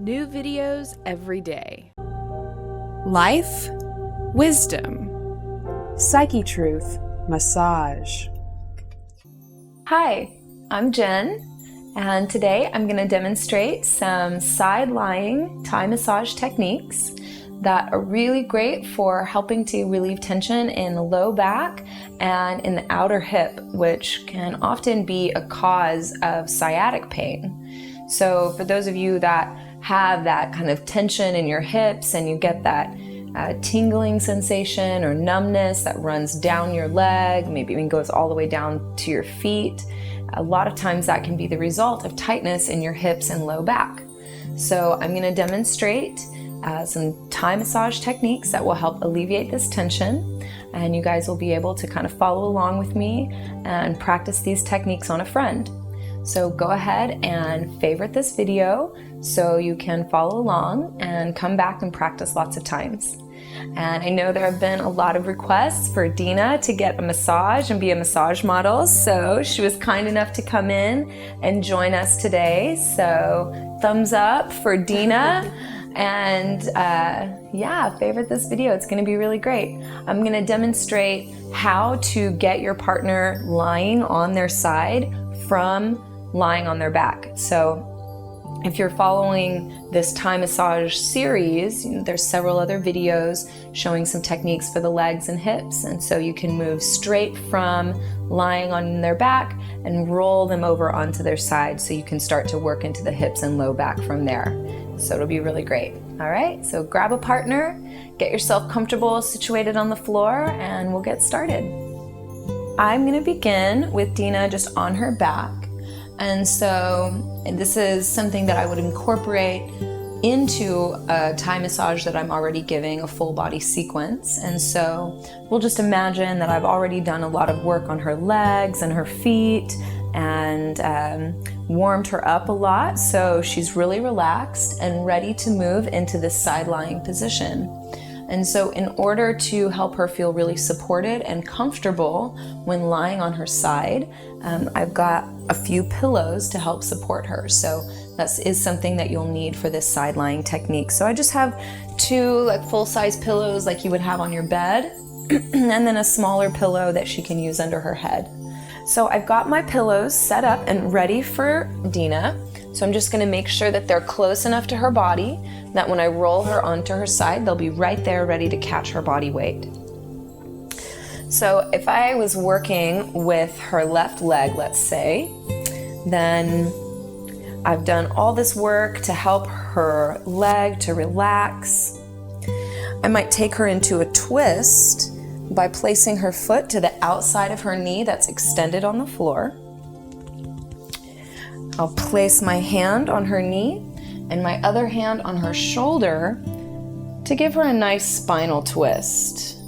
New videos every day. Life, wisdom, Psychetruth, massage. Hi, I'm Jen, and today I'm going to demonstrate some side-lying Thai massage techniques that are really great for helping to relieve tension in the low back and in the outer hip, which can often be a cause of sciatic pain. So for those of you that have that kind of tension in your hips and you get that tingling sensation or numbness that runs down your leg, maybe even goes all the way down to your feet, a lot of times that can be the result of tightness in your hips and low back. So I'm going to demonstrate some Thai massage techniques that will help alleviate this tension, and you guys will be able to kind of follow along with me and practice these techniques on a friend. So go ahead and favorite this video so you can follow along and come back and practice lots of times. And I know there have been a lot of requests for Dina to get a massage and be a massage model, so she was kind enough to come in and join us today. So thumbs up for Dina. And favorite this video. It's going to be really great. I'm going to demonstrate how to get your partner lying on their side from lying on their back. So if you're following this Thai massage series, there's several other videos showing some techniques for the legs and hips. And so you can move straight from lying on their back and roll them over onto their side so you can start to work into the hips and low back from there. So it'll be really great. All right, so grab a partner, get yourself comfortable, situated on the floor, and we'll get started. I'm gonna begin with Dina just on her back. And so this is something that I would incorporate into a Thai massage that I'm already giving, a full body sequence. And so we'll just imagine that I've already done a lot of work on her legs and her feet and warmed her up a lot. So she's really relaxed and ready to move into this side lying position. And so in order to help her feel really supported and comfortable when lying on her side, I've got a few pillows to help support her. So that is something that you'll need for this side lying technique. So I just have two full-size pillows like you would have on your bed, and then a smaller pillow that she can use under her head. So I've got my pillows set up and ready for Dina. So I'm just going to make sure that they're close enough to her body that when I roll her onto her side, they'll be right there ready to catch her body weight. So if I was working with her left leg, let's say, then I've done all this work to help her leg to relax. I might take her into a twist by placing her foot to the outside of her knee that's extended on the floor. I'll place my hand on her knee and my other hand on her shoulder to give her a nice spinal twist.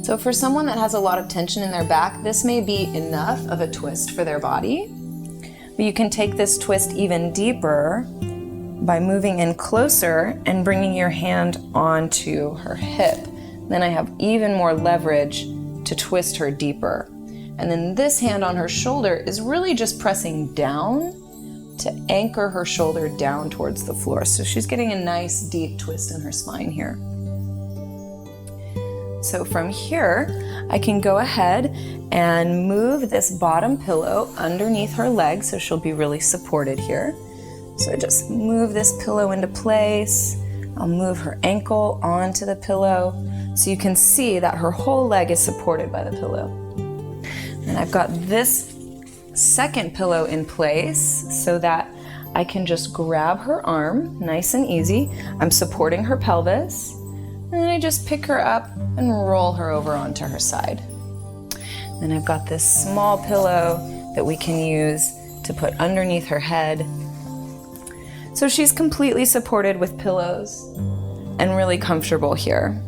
So for someone that has a lot of tension in their back, this may be enough of a twist for their body. But you can take this twist even deeper by moving in closer and bringing your hand onto her hip. Then I have even more leverage to twist her deeper. And then this hand on her shoulder is really just pressing down to anchor her shoulder down towards the floor. So she's getting a nice deep twist in her spine here. So from here, I can go ahead and move this bottom pillow underneath her leg so she'll be really supported here. So I just move this pillow into place. I'll move her ankle onto the pillow so you can see that her whole leg is supported by the pillow. And I've got this second pillow in place so that I can just grab her arm, nice and easy. I'm supporting her pelvis, and then I just pick her up and roll her over onto her side. Then I've got this small pillow that we can use to put underneath her head. So she's completely supported with pillows and really comfortable here.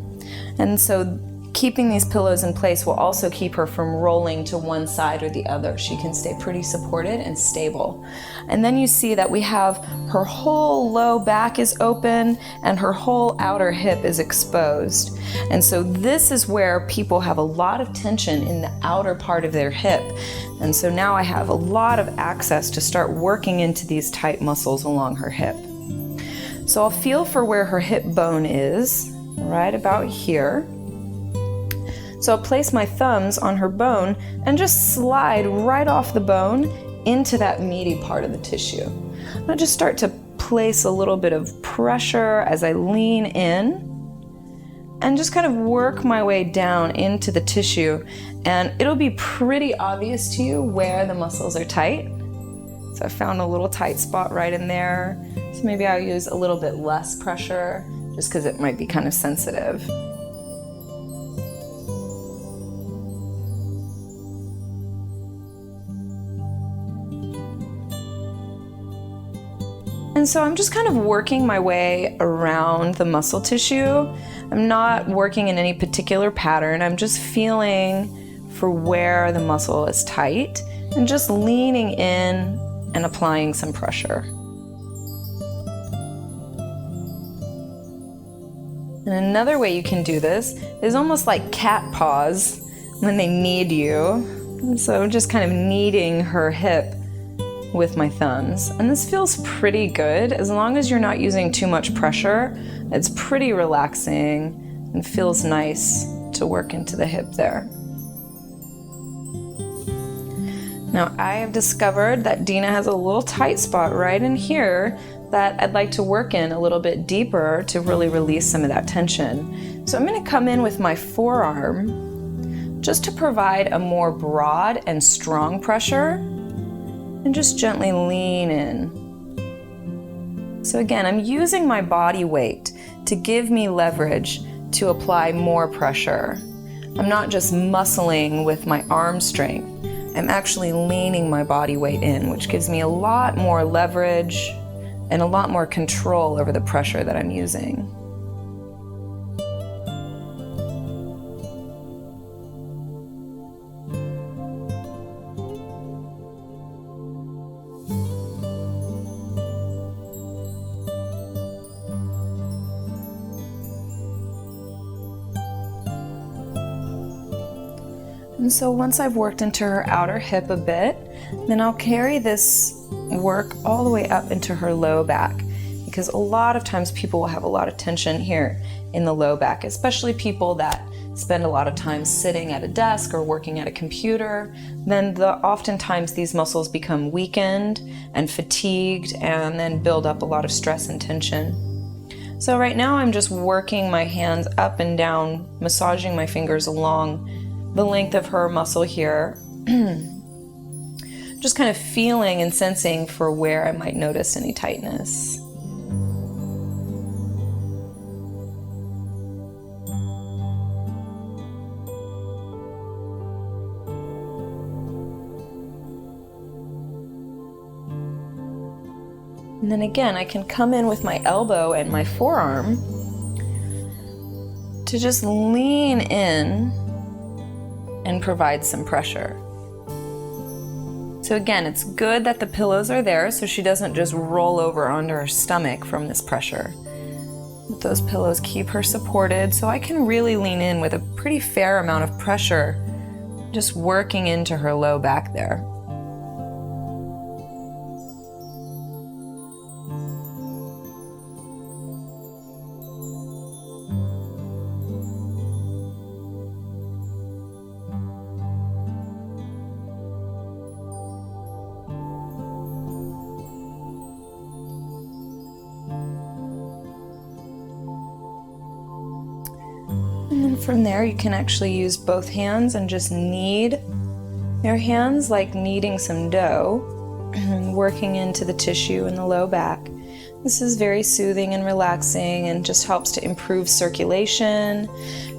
And so keeping these pillows in place will also keep her from rolling to one side or the other. She can stay pretty supported and stable. And then you see that we have her whole low back is open and her whole outer hip is exposed. And so this is where people have a lot of tension in the outer part of their hip. And so now I have a lot of access to start working into these tight muscles along her hip. So I'll feel for where her hip bone is, right about here. So I'll place my thumbs on her bone and just slide right off the bone into that meaty part of the tissue. I'll just start to place a little bit of pressure as I lean in and just kind of work my way down into the tissue. And it'll be pretty obvious to you where the muscles are tight. So I found a little tight spot right in there. So maybe I'll use a little bit less pressure just because it might be kind of sensitive. And so I'm just kind of working my way around the muscle tissue. I'm not working in any particular pattern. I'm just feeling for where the muscle is tight and just leaning in and applying some pressure. And another way you can do this is almost like cat paws when they knead you. And so I'm just kind of kneading her hip with my thumbs. And this feels pretty good as long as you're not using too much pressure. It's pretty relaxing and feels nice to work into the hip there. Now I have discovered that Dina has a little tight spot right in here that I'd like to work in a little bit deeper to really release some of that tension. So I'm going to come in with my forearm just to provide a more broad and strong pressure. And just gently lean in. So again, I'm using my body weight to give me leverage to apply more pressure. I'm not just muscling with my arm strength. I'm actually leaning my body weight in, which gives me a lot more leverage and a lot more control over the pressure that I'm using. And so once I've worked into her outer hip a bit, then I'll carry this work all the way up into her low back, because a lot of times people will have a lot of tension here in the low back, especially people that spend a lot of time sitting at a desk or working at a computer. Then oftentimes these muscles become weakened and fatigued and then build up a lot of stress and tension. So right now I'm just working my hands up and down, massaging my fingers along the length of her muscle here, just kind of feeling and sensing for where I might notice any tightness. And then again, I can come in with my elbow and my forearm to just lean in and provide some pressure. So again, it's good that the pillows are there so she doesn't just roll over onto her stomach from this pressure. But those pillows keep her supported, so I can really lean in with a pretty fair amount of pressure, just working into her low back there. And then from there, you can actually use both hands and just knead your hands like kneading some dough, working into the tissue in the low back. This is very soothing and relaxing and just helps to improve circulation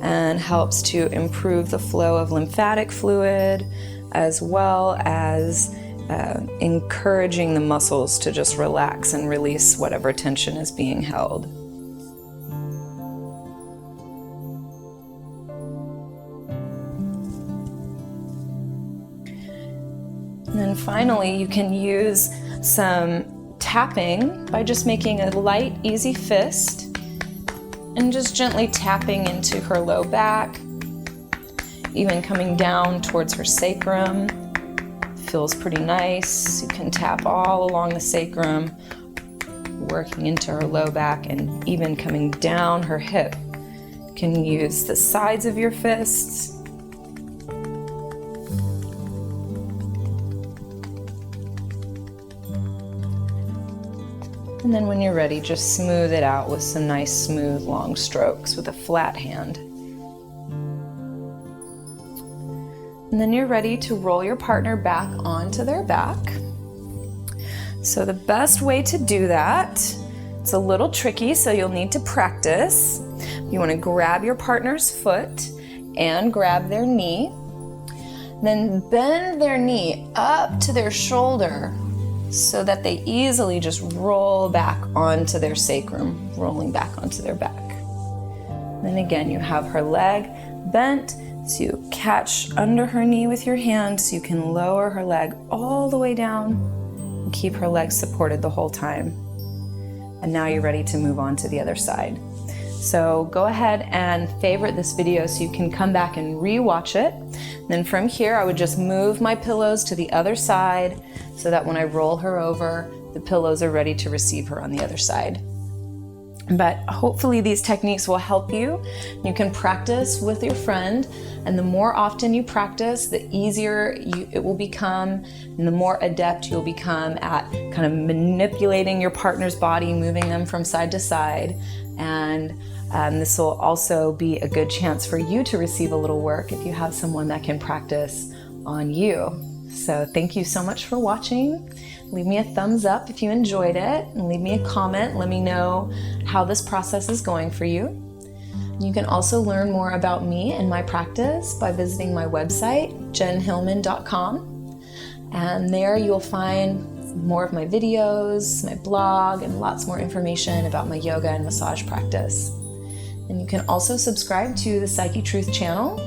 and helps to improve the flow of lymphatic fluid, as well as encouraging the muscles to just relax and release whatever tension is being held. finally, you can use some tapping by just making a light, easy fist and just gently tapping into her low back, even coming down towards her sacrum. Feels pretty nice. You can tap all along the sacrum, working into her low back and even coming down her hip. You can use the sides of your fists. And then when you're ready, just smooth it out with some nice, smooth, long strokes with a flat hand. And then you're ready to roll your partner back onto their back. So the best way to do that, it's a little tricky, so you'll need to practice. You want to grab your partner's foot and grab their knee. Then bend their knee up to their shoulder so that they easily just roll back onto their sacrum, rolling back onto their back. Then again, you have her leg bent, so you catch under her knee with your hand so you can lower her leg all the way down and keep her legs supported the whole time. And now you're ready to move on to the other side. So go ahead and favorite this video so you can come back and re-watch it. Then from here, I would just move my pillows to the other side so that when I roll her over, the pillows are ready to receive her on the other side. But hopefully these techniques will help you. You can practice with your friend, and the more often you practice, the easier it will become, and the more adept you'll become at kind of manipulating your partner's body, moving them from side to side. And this will also be a good chance for you to receive a little work if you have someone that can practice on you. So thank you so much for watching. Leave me a thumbs up if you enjoyed it, and leave me a comment. Let me know how this process is going for you. You can also learn more about me and my practice by visiting my website, jenhilman.com. And there you'll find more of my videos, my blog, and lots more information about my yoga and massage practice. And you can also subscribe to the Psychetruth channel